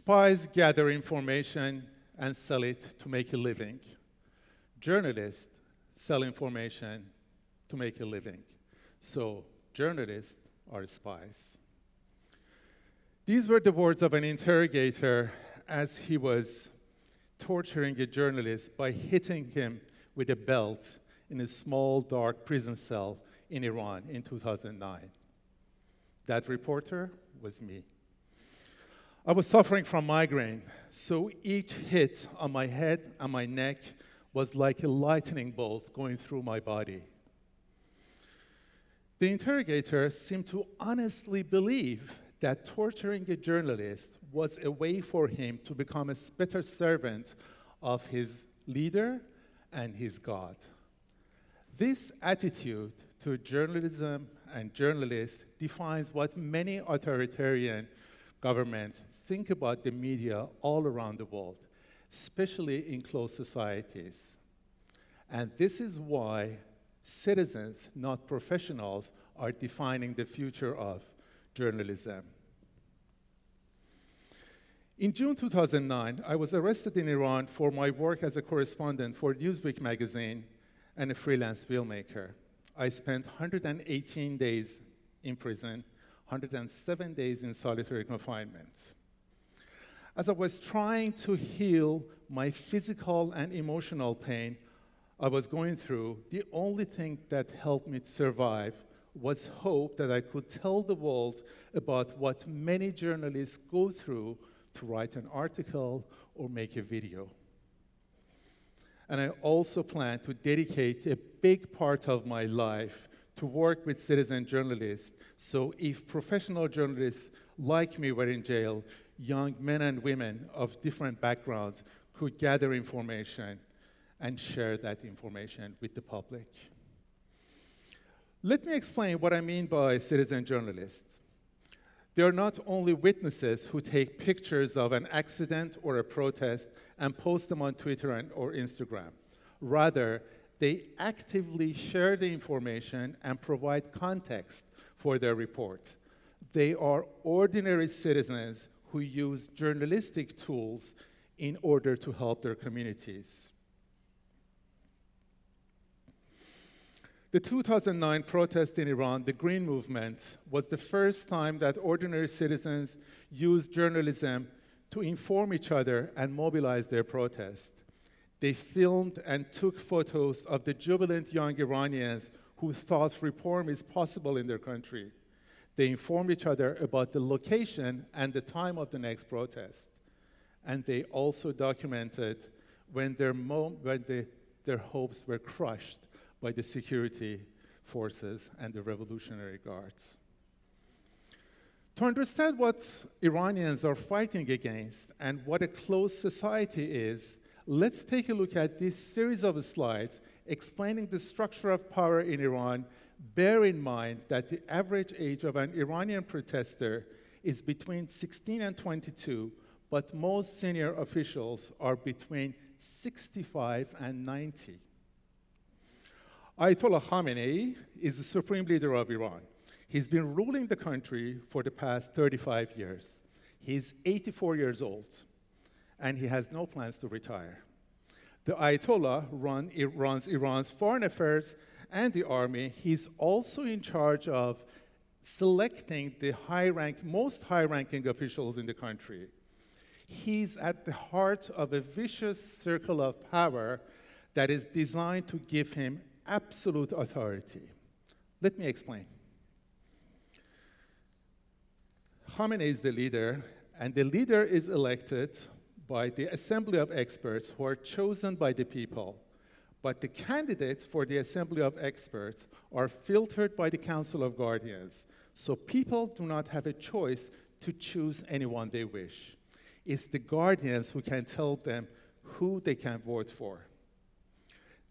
Spies gather information and sell it to make a living. Journalists sell information to make a living. So journalists are spies. These were the words of an interrogator as he was torturing a journalist by hitting him with a belt in a small, dark prison cell in Iran in 2009. That reporter was me. I was suffering from migraine, so each hit on my head and my neck was like a lightning bolt going through my body. The interrogator seemed to honestly believe that torturing a journalist was a way for him to become a better servant of his leader and his God. This attitude to journalism and journalists defines what many authoritarian governments think about the media all around the world, especially in closed societies. And this is why citizens, not professionals, are defining the future of journalism. In June 2009, I was arrested in Iran for my work as a correspondent for Newsweek magazine and a freelance filmmaker. I spent 118 days in prison, 107 days in solitary confinement. As I was trying to heal my physical and emotional pain I was going through, the only thing that helped me to survive was hope that I could tell the world about what many journalists go through to write an article or make a video. And I also plan to dedicate a big part of my life to work with citizen journalists, so if professional journalists like me were in jail, young men and women of different backgrounds could gather information and share that information with the public. Let me explain what I mean by citizen journalists. They are not only witnesses who take pictures of an accident or a protest and post them on Twitter or Instagram. Rather, they actively share the information and provide context for their report. They are ordinary citizens who use journalistic tools in order to help their communities. The 2009 protest in Iran, the Green Movement, was the first time that ordinary citizens used journalism to inform each other and mobilize their protest. They filmed and took photos of the jubilant young Iranians who thought reform is possible in their country. They informed each other about the location and the time of the next protest. And they also documented when their hopes were crushed by the security forces and the Revolutionary Guards. To understand what Iranians are fighting against and what a closed society is, let's take a look at this series of slides explaining the structure of power in Iran. Bear in mind that the average age of an Iranian protester is between 16 and 22, but most senior officials are between 65 and 90. Ayatollah Khamenei is the supreme leader of Iran. He's been ruling the country for the past 35 years. He's 84 years old, and he has no plans to retire. The Ayatollah runs Iran's foreign affairs and the army. He's also in charge of selecting the most high-ranking officials in the country. He's at the heart of a vicious circle of power that is designed to give him absolute authority. Let me explain. Khamenei is the leader, and the leader is elected by the Assembly of Experts who are chosen by the people. But the candidates for the Assembly of Experts are filtered by the Council of Guardians. So people do not have a choice to choose anyone they wish. It's the guardians who can tell them who they can vote for.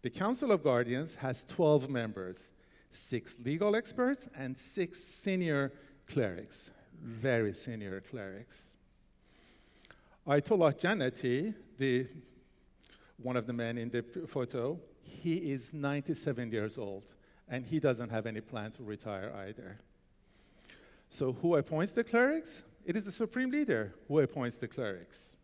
The Council of Guardians has 12 members, 6 legal experts and 6 senior clerics, very senior clerics. Ayatollah Jannati, one of the men in the photo, he is 97 years old, and he doesn't have any plan to retire either. So who appoints the clerics? it is the supreme leader who appoints the clerics.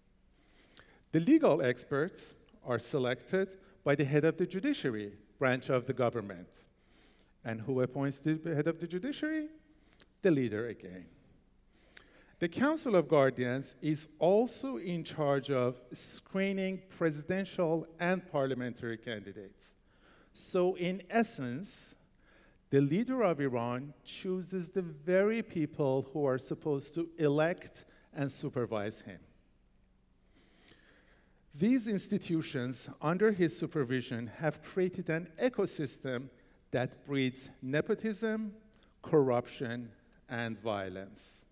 The legal experts are selected by the head of the judiciary branch of the government. And who appoints the head of the judiciary? The leader again. The Council of Guardians is also in charge of screening presidential and parliamentary candidates. So in essence, the leader of Iran chooses the very people who are supposed to elect and supervise him. These institutions, under his supervision, have created an ecosystem that breeds nepotism, corruption, and violence.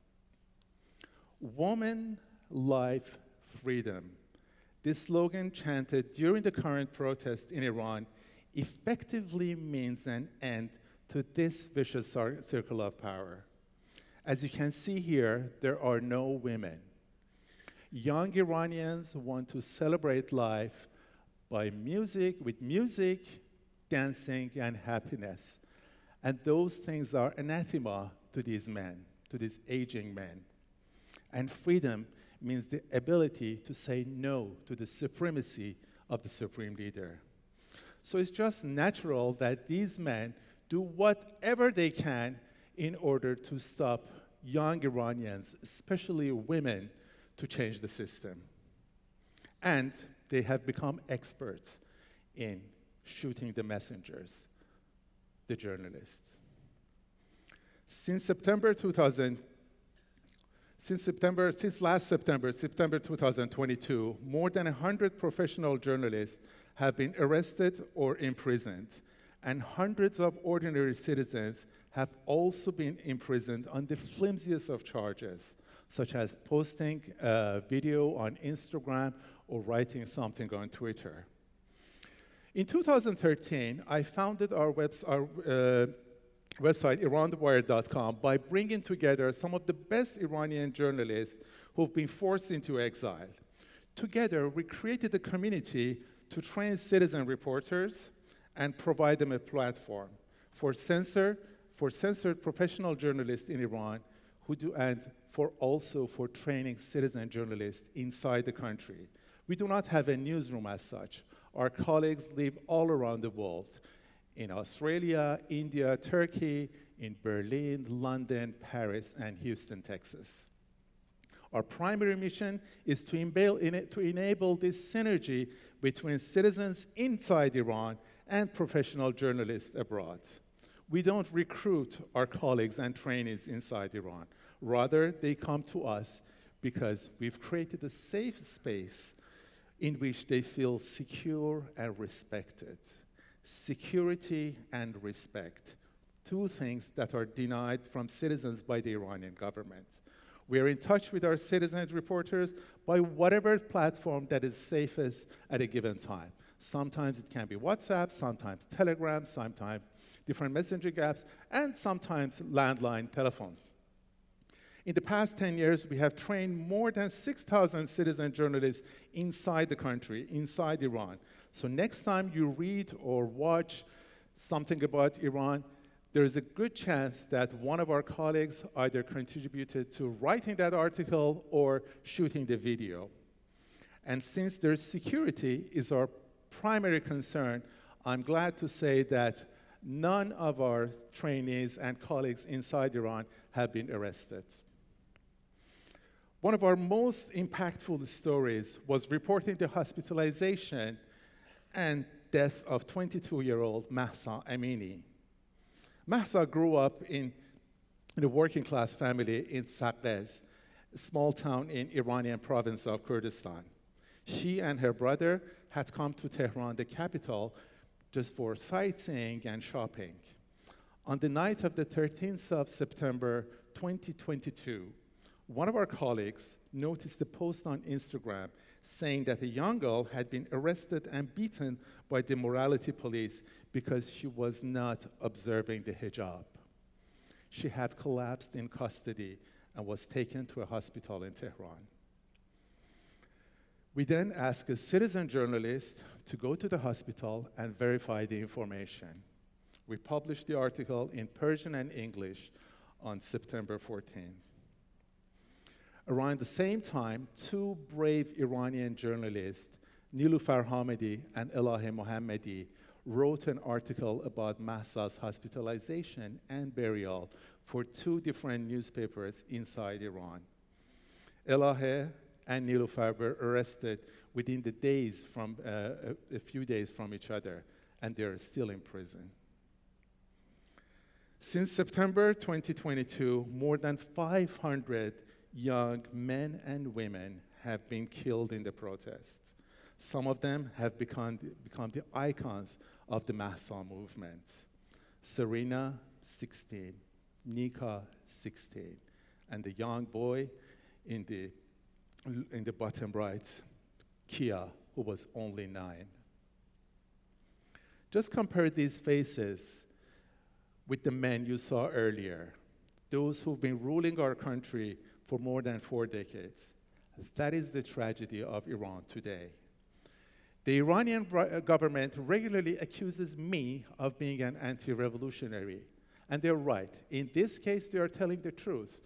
Woman, life, freedom. This slogan chanted during the current protest in Iran effectively means an end to this vicious circle of power. As you can see here, there are no women. Young Iranians want to celebrate life by music, dancing, and happiness. And those things are anathema to these men, to these aging men. And freedom means the ability to say no to the supremacy of the supreme leader. So it's just natural that these men do whatever they can in order to stop young Iranians, especially women, to change the system. And they have become experts in shooting the messengers, the journalists. Since last September 2022, more than 100 professional journalists have been arrested or imprisoned, and hundreds of ordinary citizens have also been imprisoned on the flimsiest of charges, such as posting a video on Instagram or writing something on Twitter. In 2013, I founded our website, IranTheWire.com, by bringing together some of the best Iranian journalists who've been forced into exile. Together, we created a community to train citizen reporters and provide them a platform for censored professional journalists in Iran and for training citizen journalists inside the country. We do not have a newsroom as such. Our colleagues live all around the world, in Australia, India, Turkey, in Berlin, London, Paris, and Houston, Texas. Our primary mission is to enable this synergy between citizens inside Iran and professional journalists abroad. We don't recruit our colleagues and trainees inside Iran. Rather, they come to us because we've created a safe space in which they feel secure and respected. Security and respect, two things that are denied from citizens by the Iranian government. We are in touch with our citizen reporters by whatever platform that is safest at a given time. Sometimes it can be WhatsApp, sometimes Telegram, sometimes different messaging apps, and sometimes landline telephones. In the past 10 years, we have trained more than 6,000 citizen journalists inside the country, inside Iran. So next time you read or watch something about Iran, there is a good chance that one of our colleagues either contributed to writing that article or shooting the video. And since their security is our primary concern, I'm glad to say that none of our trainees and colleagues inside Iran have been arrested. One of our most impactful stories was reporting the hospitalization and death of 22-year-old Mahsa Amini. Mahsa grew up in a working-class family in Saqqez, a small town in Iranian province of Kurdistan. She and her brother had come to Tehran, the capital, just for sightseeing and shopping. On the night of the 13th of September 2022, one of our colleagues noticed a post on Instagram saying that a young girl had been arrested and beaten by the morality police because she was not observing the hijab. She had collapsed in custody and was taken to a hospital in Tehran. We then asked a citizen journalist to go to the hospital and verify the information. We published the article in Persian and English on September 14th. Around the same time, two brave Iranian journalists, Nilufar Hamedi and Elahe Mohammadi, wrote an article about Mahsa's hospitalization and burial for two different newspapers inside Iran. Elahe and Nilufar were arrested within the days from, a few days from each other, and they're still in prison. Since September 2022, more than 500 young men and women have been killed in the protests. Some of them have become the icons of the Mahsa movement. Serena, 16, Nika, 16, and the young boy in the bottom right, Kia, who was only 9. Just compare these faces with the men you saw earlier, those who've been ruling our country for more than 4 decades. That is the tragedy of Iran today. The Iranian government regularly accuses me of being an anti-revolutionary, and they're right. In this case, they are telling the truth.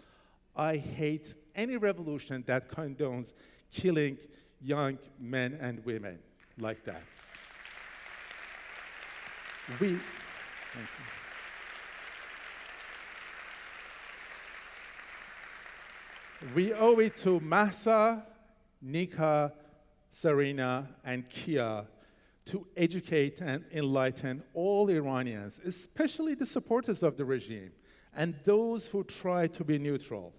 I hate any revolution that condones killing young men and women like that. Thank you. We owe it to Mahsa, Nika, Serena, and Kia to educate and enlighten all Iranians, especially the supporters of the regime, and those who try to be neutral.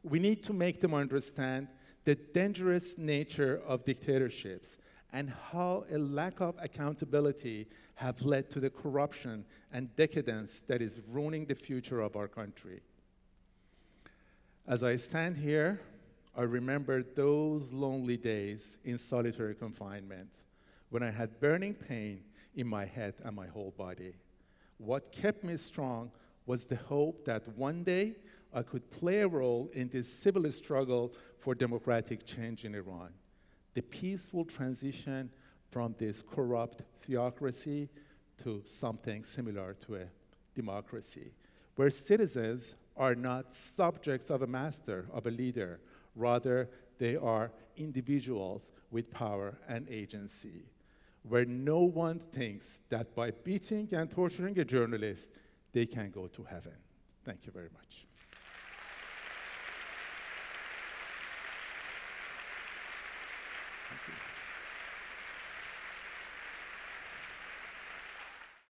We need to make them understand the dangerous nature of dictatorships and how a lack of accountability have led to the corruption and decadence that is ruining the future of our country. As I stand here, I remember those lonely days in solitary confinement when I had burning pain in my head and my whole body. What kept me strong was the hope that one day I could play a role in this civil struggle for democratic change in Iran, the peaceful transition from this corrupt theocracy to something similar to a democracy, where citizens are not subjects of a master, of a leader. Rather, they are individuals with power and agency, where no one thinks that by beating and torturing a journalist, they can go to heaven. Thank you very much.